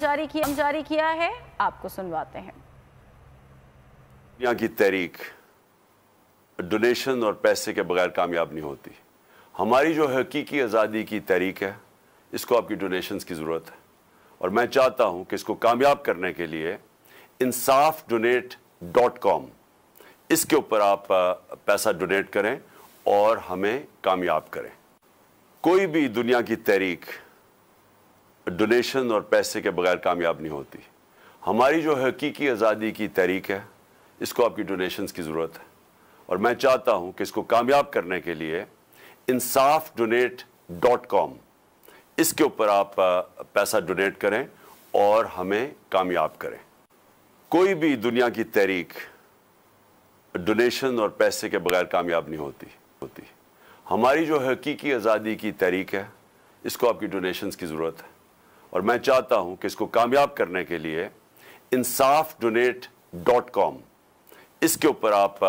जारी किया है, आपको सुनवाते हैं। दुनिया की तहरीक डोनेशन और पैसे के बगैर कामयाब नहीं होती। हमारी जो हकीकी आज़ादी की तहरीक है, इसको आपकी डोनेशंस की ज़रूरत है और मैं चाहता हूं कि इसको कामयाब करने के लिए insafdonate.com इसके ऊपर आप पैसा डोनेट करें और हमें कामयाब करें। कोई भी दुनिया की तहरीक डोनेशन और पैसे के बगैर कामयाब नहीं होती। हमारी जो हकीकी आज़ादी की तहरीक है, इसको आपकी डोनेशंस की ज़रूरत है और मैं चाहता हूं कि इसको कामयाब करने के लिए insafdonate.com इसके ऊपर आप पैसा डोनेट करें और हमें कामयाब करें। कोई भी दुनिया की तहरीक डोनेशन और पैसे के बगैर कामयाब नहीं होती। हमारी जो हकीकी आज़ादी की तहरीक है, इसको आपकी डोनेशंस की ज़रूरत है और मैं चाहता हूं कि इसको कामयाब करने के लिए insafdonate.com इसके ऊपर आप